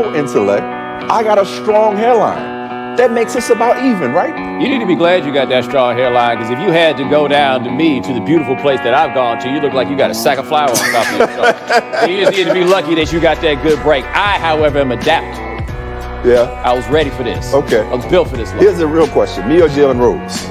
intellect. I got a strong hairline. That makes us about even, right? You need to be glad you got that strong hairline, because if you had to go down to me, to the beautiful place that I've gone to, you look like you got a sack of flour on top of your So you just need to be lucky that you got that good break. I, however, am adaptable. Yeah. I was ready for this. Okay. I was built for this. Here's the real question. Me or Jalen Rose?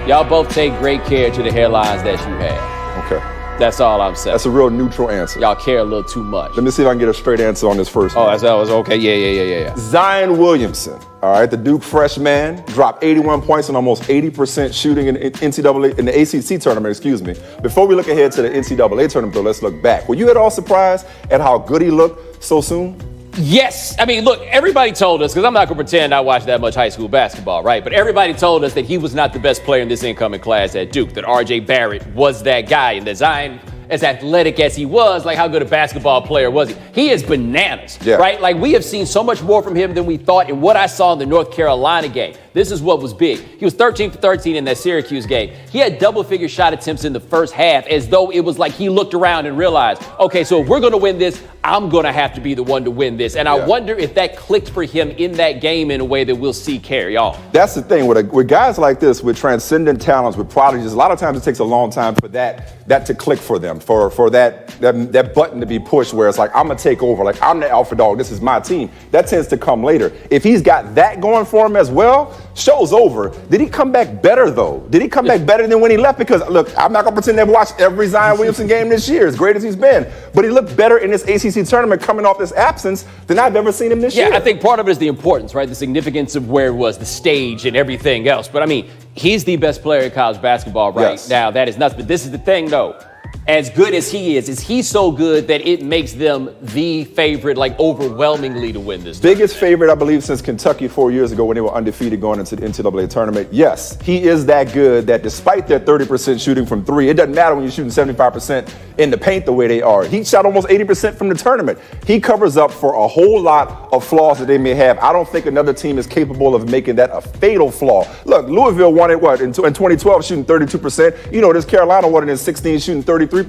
Y'all both take great care to the hairlines that you have. Okay. That's all I'm saying. That's a real neutral answer. Y'all care a little too much. Let me see if I can get a straight answer on this first one. Oh, that was okay. Yeah. Zion Williamson, all right, the Duke freshman, dropped 81 points and almost 80% shooting in the ACC tournament, excuse me. Before we look ahead to the NCAA tournament, though, let's look back. Were you at all surprised at how good he looked so soon? Yes. I mean, look, everybody told us, because I'm not going to pretend I watched that much high school basketball, right? But everybody told us that he was not the best player in this incoming class at Duke, that R.J. Barrett was that guy, and that Zion, as athletic as he was, like how good a basketball player was he? He is bananas, right? Like we have seen so much more from him than we thought. And what I saw in the North Carolina game, this is what was big. He was 13 for 13 in that Syracuse game. He had double-figure shot attempts in the first half, as though it was like he looked around and realized, okay, so if we're going to win this, I'm going to have to be the one to win this. And I wonder if that clicked for him in that game in a way that we'll see carry on. That's the thing. With guys like this, with transcendent talents, with prodigies, a lot of times it takes a long time for that to click for them, for that button to be pushed where it's like, I'm going to take over. Like, I'm the alpha dog. This is my team. That tends to come later. If he's got that going for him as well, show's over. Did he come back better, though? Did he come back better than when he left? Because, look, I'm not going to pretend to have watched every Zion Williamson game this year, as great as he's been. But he looked better in this ACC tournament coming off this absence than I've ever seen him this year. Yeah, I think part of it is the importance, right? The significance of where it was, the stage and everything else. But, I mean, he's the best player in college basketball right now. That is nuts. But this is the thing, though. As good as he is he so good that it makes them the favorite, like overwhelmingly, to win this biggest favorite, I believe, since Kentucky 4 years ago when they were undefeated going into the NCAA tournament. Yes, he is that good that despite their 30% shooting from three, it doesn't matter when you're shooting 75% in the paint the way they are. He shot almost 80% from the tournament. He covers up for a whole lot of flaws that they may have. I don't think another team is capable of making that a fatal flaw. Look, Louisville won it, in 2012 shooting 32%. You know, this Carolina won it in 16 shooting 33%.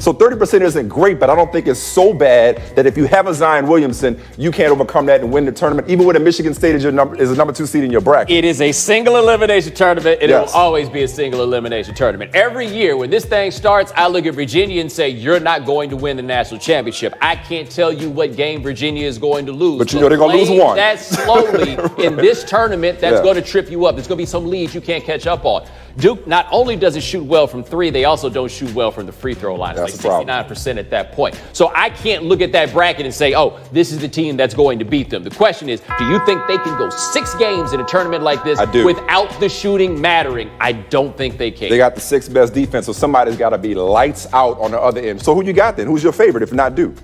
So 30% isn't great, but I don't think it's so bad that if you have a Zion Williamson, you can't overcome that and win the tournament, even with a Michigan State is a number 2 seed in your bracket. It is a single elimination tournament, and it will always be a single elimination tournament. Every year when this thing starts, I look at Virginia and say, you're not going to win the national championship. I can't tell you what game Virginia is going to lose. But you know they're going to lose one. That slowly in this tournament, that's going to trip you up. There's going to be some leads you can't catch up on. Duke not only doesn't shoot well from three, they also don't shoot well from the free throw line. It's like 69% at that point. So I can't look at that bracket and say, oh, this is the team that's going to beat them. The question is, do you think they can go 6 games in a tournament like this without the shooting mattering? I don't think they can. They got the 6th best defense, so somebody's got to be lights out on the other end. So who you got then? Who's your favorite if not Duke?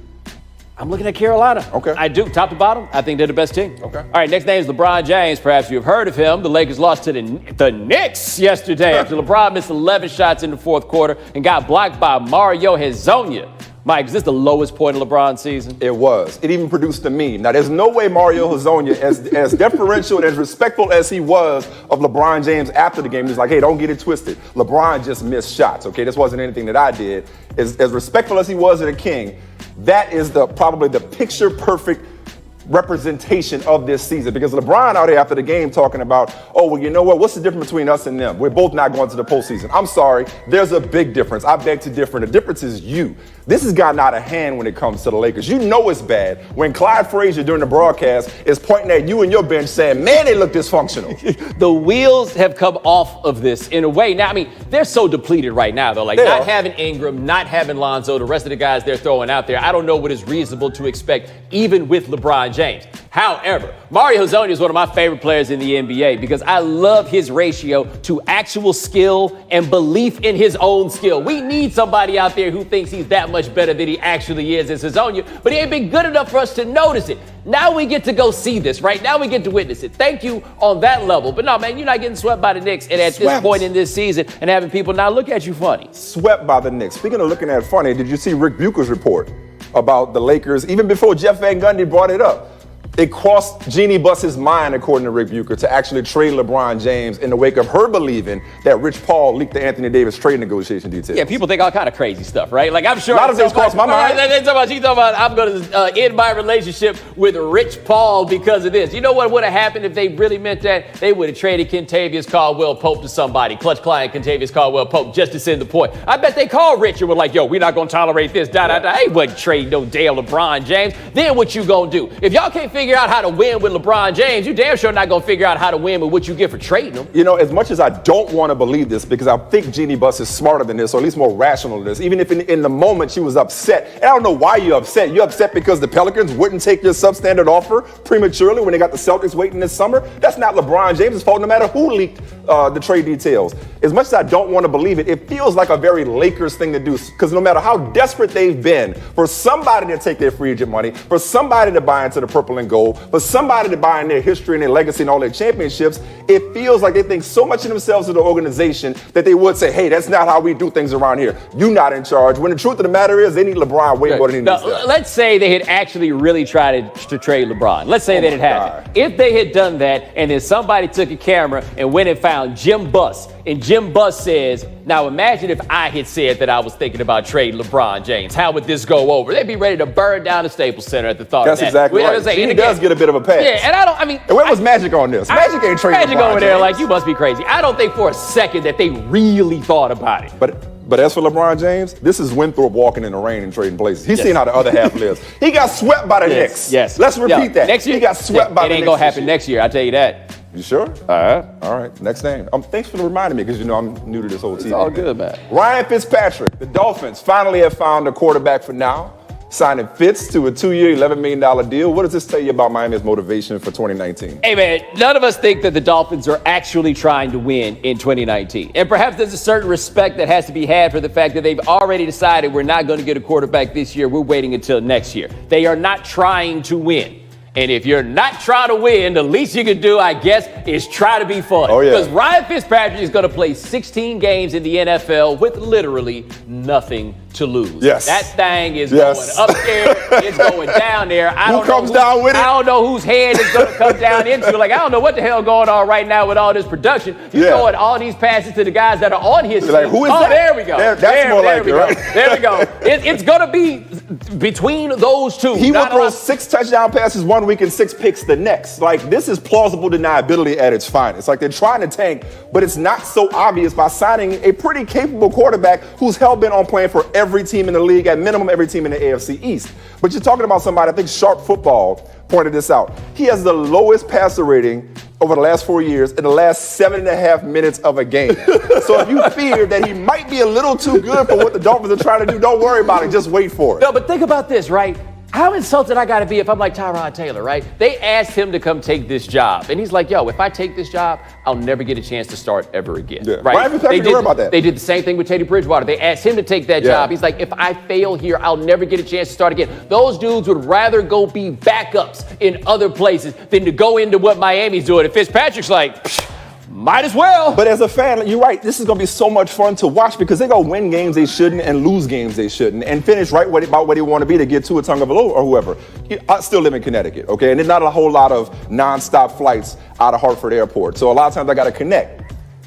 I'm looking at Carolina. Okay. I do. Top to bottom, I think they're the best team. Okay. All right, next name is LeBron James. Perhaps you've heard of him. The Lakers lost to the Knicks yesterday after LeBron missed 11 shots in the fourth quarter and got blocked by Mario Hezonja. Mike, is this the lowest point of LeBron's season? It was. It even produced a meme. Now, there's no way Mario Hezonja, as deferential and as respectful as he was of LeBron James after the game, he's like, hey, don't get it twisted. LeBron just missed shots, okay? This wasn't anything that I did. As respectful as he was of the king, that is probably the picture-perfect representation of this season, because LeBron out here after the game talking about, oh, well, you know what? What's the difference between us and them? We're both not going to the postseason. I'm sorry. There's a big difference. I beg to differ. The difference is you. This has gotten out of hand when it comes to the Lakers. You know it's bad when Clyde Frazier during the broadcast is pointing at you and your bench saying, man, they look dysfunctional. The wheels have come off of this in a way. Now, I mean, they're so depleted right now, though. Like not having Ingram, not having Lonzo, the rest of the guys they're throwing out there, I don't know what is reasonable to expect even with LeBron James. However, Mario Hezonja is one of my favorite players in the NBA because I love his ratio to actual skill and belief in his own skill. We need somebody out there who thinks he's that much better than he actually is as Hezonja, but he ain't been good enough for us to notice it. Now we get to go see this, right? Now we get to witness it. Thank you on that level. But no, man, you're not getting swept by the Knicks and at this point in this season and having people now look at you funny. Swept by the Knicks. Speaking of looking at funny, did you see Rick Bucher's report about the Lakers, even before Jeff Van Gundy brought it up? It crossed Jeannie Buss's mind, according to Rick Bucher, to actually trade LeBron James in the wake of her believing that Rich Paul leaked the Anthony Davis trade negotiation details. Yeah, people think all kind of crazy stuff, right? Like, I'm sure. A lot of things cross my mind. She's talking about, I'm going to end my relationship with Rich Paul because of this. You know what would have happened if they really meant that? They would have traded Kentavious Caldwell-Pope to somebody. Clutch client Kentavious Caldwell-Pope, just to send the point. I bet they called Rich and were like, yo, we're not going to tolerate this. They wouldn't trade no damn LeBron James. Then what you going to do? If y'all can't figure out how to win with LeBron James, you damn sure not going to figure out how to win with what you get for trading him. You know, as much as I don't want to believe this, because I think Jeannie Buss is smarter than this, or at least more rational than this, even if in the moment she was upset. And I don't know why you're upset. You're upset because the Pelicans wouldn't take your substandard offer prematurely when they got the Celtics waiting this summer. That's not LeBron James' fault, no matter who leaked the trade details. As much as I don't want to believe it, it feels like a very Lakers thing to do, because no matter how desperate they've been for somebody to take their free agent money, for somebody to buy into the purple and gold, for somebody to buy in their history and their legacy and all their championships, it feels like they think so much of themselves as the organization that they would say, hey, that's not how we do things around here. You're not in charge. When the truth of the matter is, they need LeBron way more than he needs that. Let's say they had actually really tried to trade LeBron. Let's say that it happened. If they had done that and then somebody took a camera and went and found Jim Buss, and Jim Buss says, now imagine if I had said that I was thinking about trading LeBron James. How would this go over? They'd be ready to burn down the Staples Center at the thought of that. That's exactly right. He does get a bit of a pass. Yeah, and and where was Magic on this? Magic ain't trading Magic LeBron over there James. like, you must be crazy. I don't think for a second that they really thought about it. But as for LeBron James, this is Winthrop walking in the rain and trading places. He's seen how the other half lives. He got swept by the Knicks. Yes. Let's repeat that. Next year, he got swept by the Knicks. It ain't going to happen next year, I tell you that. You sure? All right. Next name. Thanks for reminding me, because you know I'm new to this whole team. It's all good, man. Ryan Fitzpatrick. The Dolphins finally have found a quarterback for now, signing Fitz to a 2-year, $11 million deal. What does this tell you about Miami's motivation for 2019? Hey, man, none of us think that the Dolphins are actually trying to win in 2019. And perhaps there's a certain respect that has to be had for the fact that they've already decided we're not going to get a quarterback this year. We're waiting until next year. They are not trying to win. And if you're not trying to win, the least you can do, I guess, is try to be fun. Oh, yeah. Because Ryan Fitzpatrick is going to play 16 games in the NFL with literally nothing to lose. Yes. That thing is going up there. It's going down there. Who comes down with it? I don't know whose hand it's going to come down into. Like, I don't know what the hell going on right now with all this production. You're throwing all these passes to the guys that are on his team. Like, who is that? There we go. That's more like it, right? There we go. It's going to be between those two. He will throw 6 touchdown passes one week and 6 picks the next. Like, this is plausible deniability at its finest. Like, they're trying to tank, but it's not so obvious by signing a pretty capable quarterback who's hell-bent on playing for every team in the league, at minimum every team in the AFC East. But you're talking about somebody, I think Sharp Football pointed this out. He has the lowest passer rating over the last 4 years in the last 7.5 minutes of a game. So if you fear that he might be a little too good for what the Dolphins are trying to do, don't worry about it. Just wait for it. No, but think about this, right? How insulted I gotta be if I'm like Tyrod Taylor, right? They asked him to come take this job. And he's like, yo, if I take this job, I'll never get a chance to start ever again. Yeah. Right? Ryan Fitzpatrick, worry about that. They did the same thing with Teddy Bridgewater. They asked him to take that job. He's like, if I fail here, I'll never get a chance to start again. Those dudes would rather go be backups in other places than to go into what Miami's doing. And Fitzpatrick's like, might as well. But as a fan, you're right. This is going to be so much fun to watch, because they're going to win games they shouldn't and lose games they shouldn't and finish right about where they want to be to get to a Tagovailoa or whoever. I still live in Connecticut, okay? And there's not a whole lot of nonstop flights out of Hartford Airport. So a lot of times I got to connect.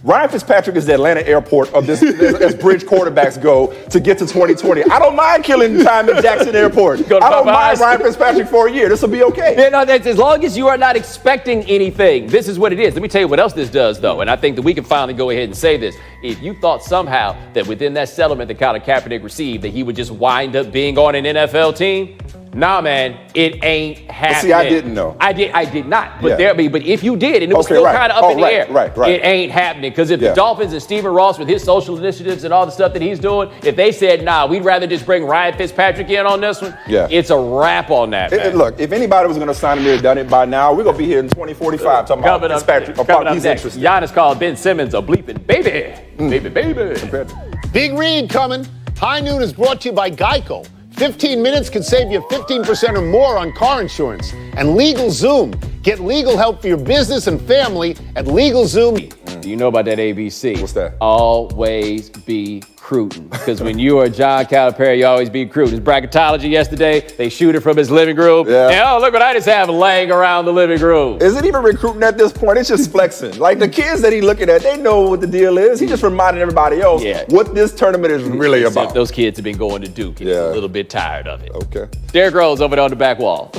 Ryan Fitzpatrick is the Atlanta airport of this, as bridge quarterbacks go to get to 2020. I don't mind killing time at Jackson Airport. I don't mind Ryan Fitzpatrick for a year. This will be okay. Yeah, no, that's, as long as you are not expecting anything, this is what it is. Let me tell you what else this does, though, and I think that we can finally go ahead and say this. If you thought somehow that within that settlement that Colin Kaepernick received that he would just wind up being on an NFL team, nah, man, it ain't happening. See, I didn't know. I did not. But but if you did, and it was still kind of up in the air, it ain't happening. Because if the Dolphins and Stephen Ross with his social initiatives and all the stuff that he's doing, if they said, nah, we'd rather just bring Ryan Fitzpatrick in on this one, it's a wrap on that, man. Look, if anybody was going to sign him, they'd have done it by now. We're going to be here in 2045 talking about Fitzpatrick. He's interested. Giannis called Ben Simmons a bleeping baby. Baby. Big read coming. High Noon is brought to you by Geico. 15 minutes can save you 15% or more on car insurance. And LegalZoom. Get legal help for your business and family at LegalZoom. Do you know about that ABC? What's that? Always be Cruton. Because when you are John Calipari, you always be Cruton. His bracketology yesterday, they shoot it from his living room. Yeah. And, oh, look what I just have laying around the living room. Is it even recruiting at this point? It's just flexing. Like the kids that he looking at, they know what the deal is. He just reminding everybody else what this tournament is really about. Those kids have been going to Duke. He's a little bit tired of it. Okay. Derrick Rose over there on the back wall.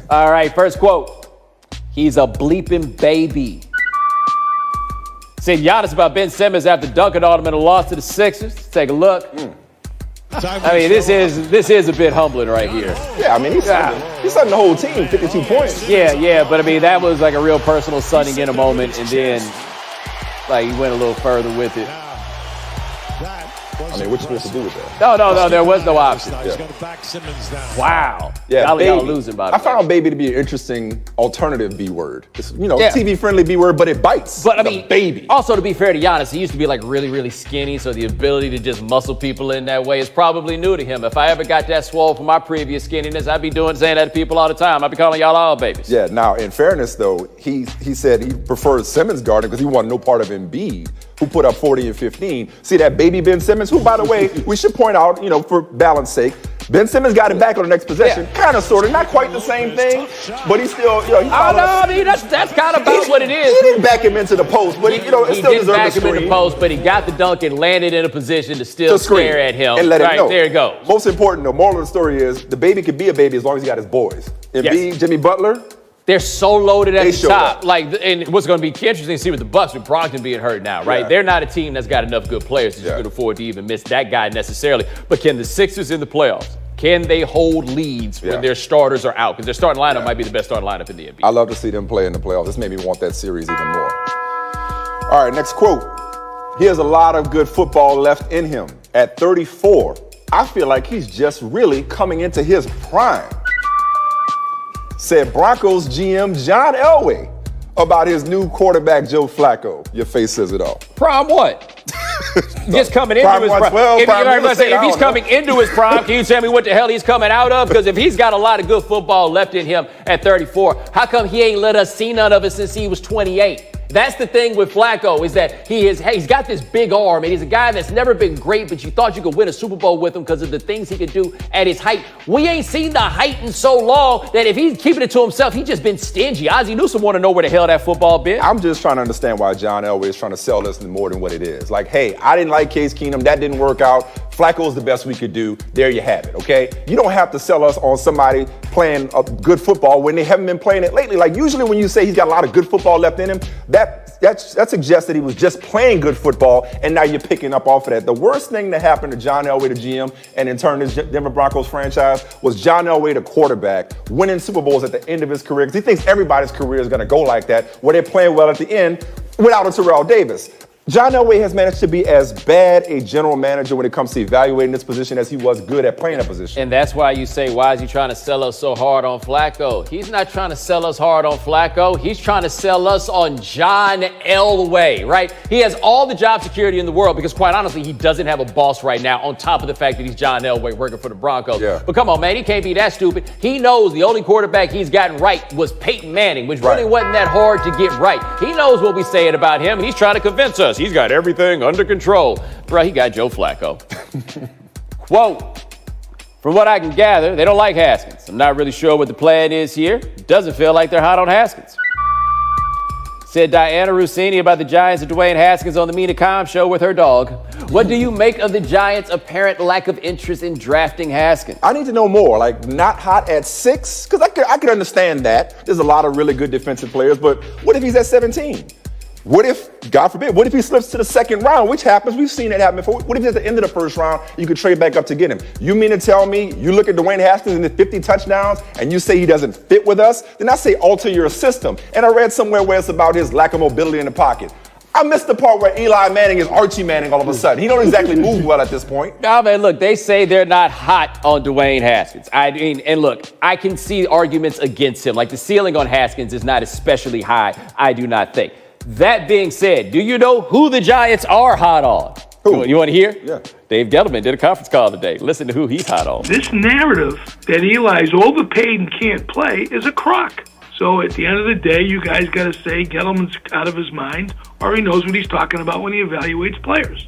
All right, first quote. He's a bleeping baby. Said Giannis about Ben Simmons after dunking on him in a loss to the Sixers. Let's take a look. I mean, this is a bit humbling right here. Yeah, I mean, he's setting the whole team 52 points. Yeah, but I mean, that was like a real personal sunning in a moment, and then like he went a little further with it. I mean, what you supposed to do with that? No, there was no option. He's going to back Simmons down. Wow. Yeah, y'all losing by the way. I found baby to be an interesting alternative B word. It's, TV-friendly B word, but it bites. But I mean, baby. Also, to be fair to Giannis, he used to be like really, really skinny, so the ability to just muscle people in that way is probably new to him. If I ever got that swole from my previous skinniness, I'd be saying that to people all the time. I'd be calling y'all all babies. Yeah, now, in fairness, though, he said he prefers Simmons guarding because he wanted no part of Embiid, who put up 40 and 15. See that baby Ben Simmons, who, by the way, we should point out, for balance sake, Ben Simmons got it back on the next possession. Yeah. Kind of, sort of, not quite the same thing, but he still, I mean, that's kind of about what it is. He didn't back him into the post, but, it still he deserved didn't back the him in the post, but he got the dunk and landed in a position to still stare at him. And let him know. There you go. Most important, the moral of the story is the baby can be a baby as long as he got his boys. Embiid, Jimmy Butler. They're so loaded at the top. Up. And what's going to be interesting to see with the Bucks, with Brogdon being hurt now, right? Yeah. They're not a team that's got enough good players that you could afford to even miss that guy necessarily. But can the Sixers in the playoffs, can they hold leads when their starters are out? Because their starting lineup might be the best starting lineup in the NBA. I love to see them play in the playoffs. This made me want that series even more. All right, next quote. He has a lot of good football left in him. At 34, I feel like he's just really coming into his prime. Said Broncos GM John Elway about his new quarterback Joe Flacco. Your face says it all. Prime what? Just coming into prime his prime. 12, If he's coming into his prime, can you tell me what the hell he's coming out of? Because if he's got a lot of good football left in him at 34, how come he ain't let us see none of it since he was 28? That's the thing with Flacco, is that he's got this big arm, and he's a guy that's never been great, but you thought you could win a Super Bowl with him because of the things he could do at his height. We ain't seen the height in so long that if he's keeping it to himself, he's just been stingy. Ozzie Newsome want to know where the hell that football been. I'm just trying to understand why John Elway is trying to sell this more than what it is. Like, hey, I didn't like Case Keenum. That didn't work out. Flacco's the best we could do. There you have it, okay? You don't have to sell us on somebody playing a good football when they haven't been playing it lately. Like, usually when you say he's got a lot of good football left in him, that suggests that he was just playing good football, and now you're picking up off of that. The worst thing that happened to John Elway, the GM, and in turn this Denver Broncos franchise, was John Elway, the quarterback, winning Super Bowls at the end of his career, because he thinks everybody's career is going to go like that, where they're playing well at the end without a Terrell Davis. John Elway has managed to be as bad a general manager when it comes to evaluating this position as he was good at playing a position. And that's why you say, why is he trying to sell us so hard on Flacco? He's not trying to sell us hard on Flacco. He's trying to sell us on John Elway, right? He has all the job security in the world because, quite honestly, he doesn't have a boss right now, on top of the fact that he's John Elway working for the Broncos. Yeah. But come on, man, he can't be that stupid. He knows the only quarterback he's gotten right was Peyton Manning, which really wasn't that hard to get right. He knows what we saying about him, and he's trying to convince us he's got everything under control. Bro, he got Joe Flacco. Quote, from what I can gather, they don't like Haskins. I'm not really sure what the plan is here. Doesn't feel like they're hot on Haskins. Said Diana Rossini about the Giants and Dwayne Haskins on the Mina Kime show with her dog. What do you make of the Giants' apparent lack of interest in drafting Haskins? I need to know more. Like, not hot at 6? Because I could understand that. There's a lot of really good defensive players, but what if he's at 17? What if, God forbid, what if he slips to the second round, which happens? We've seen it happen before. What if at the end of the first round, you could trade back up to get him? You mean to tell me you look at Dwayne Haskins and the 50 touchdowns and you say he doesn't fit with us? Then I say alter your system. And I read somewhere where it's about his lack of mobility in the pocket. I missed the part where Eli Manning is Archie Manning all of a sudden. He don't exactly move well at this point. Nah, man, look, they say they're not hot on Dwayne Haskins. I mean, and look, I can see arguments against him. Like, the ceiling on Haskins is not especially high, I do not think. That being said, do you know who the Giants are hot on? Who? You want to hear? Yeah. Dave Gettleman did a conference call today. Listen to who he's hot on. This narrative that Eli's overpaid and can't play is a crock. So at the end of the day, you guys got to say Gettleman's out of his mind, or he knows what he's talking about when he evaluates players.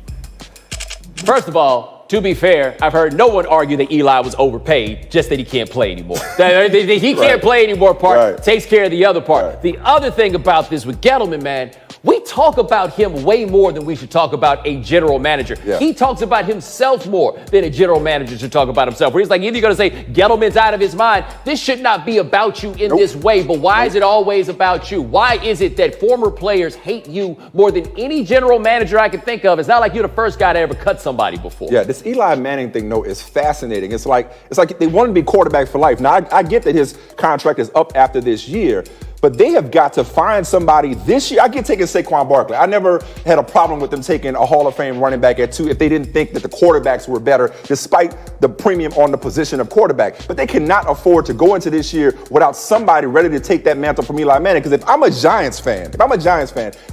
First of all, to be fair, I've heard no one argue that Eli was overpaid, just that he can't play anymore. He can't play anymore part takes care of the other part. Right. The other thing about this with Gettleman, man, we talk about him way more than we should talk about a general manager. Yeah. He talks about himself more than a general manager should talk about himself. Where he's like, either you're going to say Gettleman's out of his mind. This should not be about you in this way, but why is it always about you? Why is it that former players hate you more than any general manager I can think of? It's not like you're the first guy to ever cut somebody before. Yeah, this Eli Manning thing, though, is fascinating. It's like they want to be quarterback for life. Now, I get that his contract is up after this year, but they have got to find somebody this year. I get taking Saquon Barkley. I never had a problem with them taking a Hall of Fame running back at 2 if they didn't think that the quarterbacks were better, despite the premium on the position of quarterback. But they cannot afford to go into this year without somebody ready to take that mantle from Eli Manning. Because if I'm a Giants fan,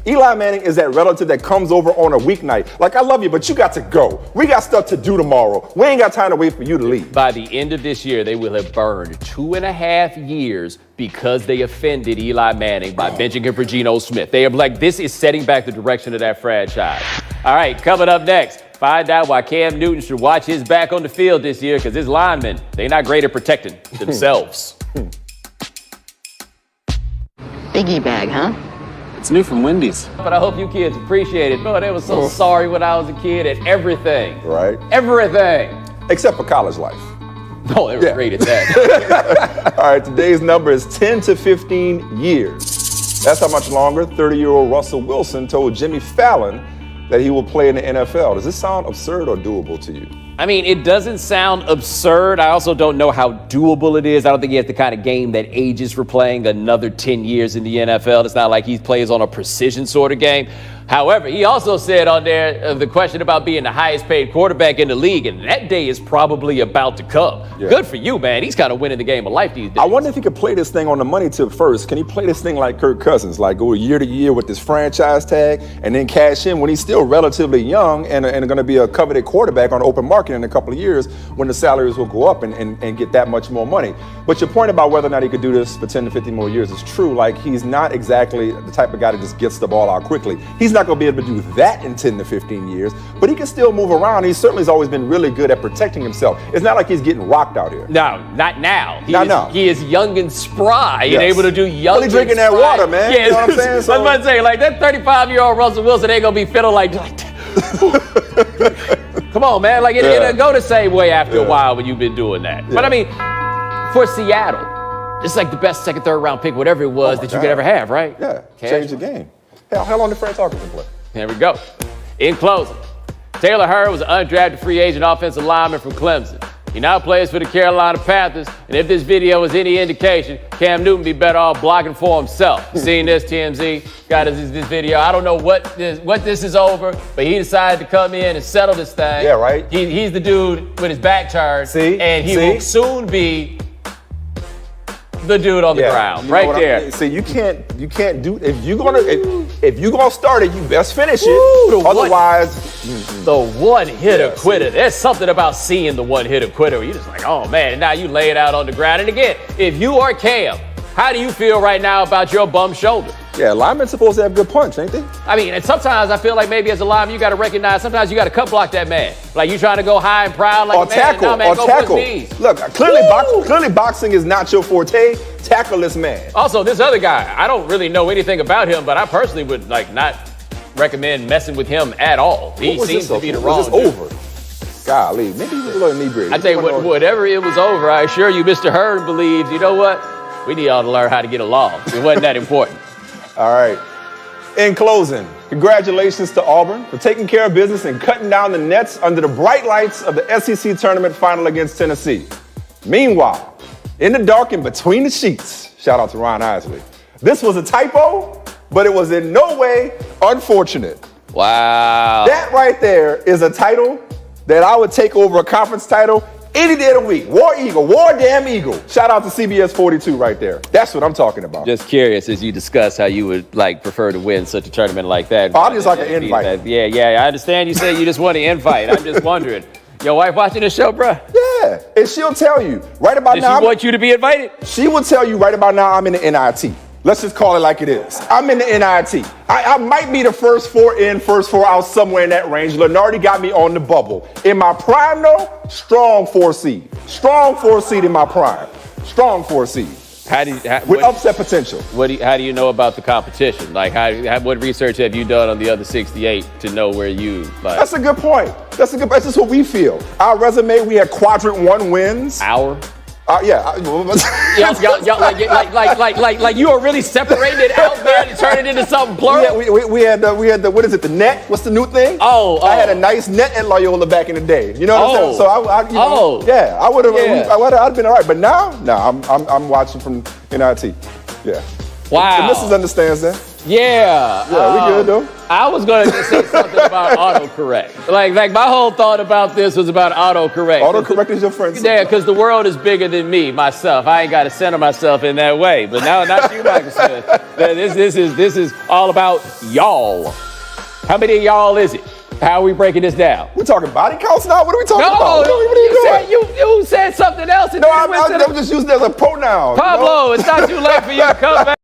Eli Manning is that relative that comes over on a weeknight. Like, I love you, but you got to go. We got stuff to do tomorrow. We ain't got time to wait for you to leave. By the end of this year, they will have burned 2.5 years because they offended Eli Manning by benching him for Geno Smith. They are like, this is setting back the direction of that franchise. All right, coming up next, find out why Cam Newton should watch his back on the field this year because his linemen, they're not great at protecting themselves. Biggie bag, huh? It's new from Wendy's. But I hope you kids appreciate it. Boy, they were so sorry when I was a kid at everything. Right. Everything. Except for college life. Oh, they were great at that. All right, today's number is 10 to 15 years. That's how much longer 30-year-old Russell Wilson told Jimmy Fallon that he will play in the NFL. Does this sound absurd or doable to you? I mean, it doesn't sound absurd. I also don't know how doable it is. I don't think he has the kind of game that ages for playing another 10 years in the NFL. It's not like he plays on a precision sort of game. However, he also said on there the question about being the highest paid quarterback in the league, and that day is probably about to come. Yeah. Good for you, man. He's kind of winning the game of life these days. I wonder if he could play this thing on the money tip first. Can he play this thing like Kirk Cousins, like go year to year with this franchise tag and then cash in when he's still relatively young and going to be a coveted quarterback on the open market in a couple of years when the salaries will go up and get that much more money. But your point about whether or not he could do this for 10 to 15 more years is true. Like, he's not exactly the type of guy that just gets the ball out quickly. He's not going to be able to do that in 10 to 15 years, but he can still move around. He certainly has always been really good at protecting himself. It's not like he's getting rocked out here. No, not now. He is young and spry and able to do young Only drinking that water, man. Yeah, you know what I'm saying? I was about to say, like, that 35-year-old Russell Wilson ain't going to be feeling like come on, man. Like, it'll go the same way after a while when you've been doing that. Yeah. But, I mean, for Seattle, it's like the best second, third round pick, whatever it was that you could ever have, right? Yeah, change the game. Hell, how long did Frank Tarkenton play? There we go. In closing, Taylor Hurd was an undrafted free agent offensive lineman from Clemson. He now plays for the Carolina Panthers, and if this video is any indication, Cam Newton be better off blocking for himself. Seen this, TMZ? Got this video. I don't know what this is over, but he decided to come in and settle this thing. Yeah, right. He's the dude with his back turned, and he will soon be the dude on the ground, right there. See, you can't do if you're gonna start it, you best finish it. Otherwise, the one-hitter quitter. There's something about seeing the one-hitter quitter where you're just like, oh man, and now you lay it out on the ground. And again, if you are Cam, how do you feel right now about your bum shoulder? Yeah, linemen's supposed to have good punch, ain't they? I mean, and sometimes I feel like maybe as a lineman, you got to recognize sometimes you got to cut block that man. Like you trying to go high and proud like or a man. tackle, nah, man, or go tackle. For his knees. Look, clearly boxing is not your forte. Tackle this man. Also, this other guy, I don't really know anything about him, but I personally would not recommend messing with him at all. He seems to be the wrong dude. Over. Golly, maybe he was a little inebriated. I tell you, whatever it was over, I assure you, Mr. Hurd believes, you know what? We need y'all to learn how to get along. It wasn't that important. All right. In closing, congratulations to Auburn for taking care of business and cutting down the nets under the bright lights of the SEC tournament final against Tennessee. Meanwhile, in the dark and between the sheets, shout out to Ron Isley, this was a typo, but it was in no way unfortunate. Wow. That right there is a title that I would take over a conference title any day of the week. War Eagle, War Damn Eagle. Shout out to CBS 42 right there. That's what I'm talking about. Just curious as you discuss how you would prefer to win such a tournament like that. I just like an invite. Yeah. I understand you say you just want an invite. I'm just wondering. Your wife watching the show, bruh? Yeah, and she'll tell you right about now. Does she want you to be invited? She will tell you right about now I'm in the NIT. Let's just call it like it is. I'm in the NIT. I might be the first 4 in, first 4 out, somewhere in that range. Lenardi got me on the bubble. In my prime, though, strong 4 seed. Strong 4 seed in my prime. Strong 4 seed. With upset potential. How do you know about the competition? Like, what research have you done on the other 68 to know where you like? That's a good point. That's just what we feel. Our resume, we had quadrant 1 wins. Our? Yeah. Like you are really separating it out there and turning it into something plural? We had the what is it, the net? What's the new thing? Oh. I had a nice net at Loyola back in the day. You know what I'm saying? So I would have I'd been all right. But now, I'm watching from NIT. Yeah. Wow. The missus understands that. Yeah. Yeah, we good though. I was going to say something about autocorrect. Like my whole thought about this was about autocorrect. Autocorrect is your friend. Yeah, because the world is bigger than me, myself. I ain't got to center myself in that way. But now, not you, Michael Smith. This is all about y'all. How many of y'all is it? How are we breaking this down? We're talking body counts now? What are we talking about? What are you doing? You said something else. And I'm just using it as a pronoun. Pablo, it's not too late for you to come back.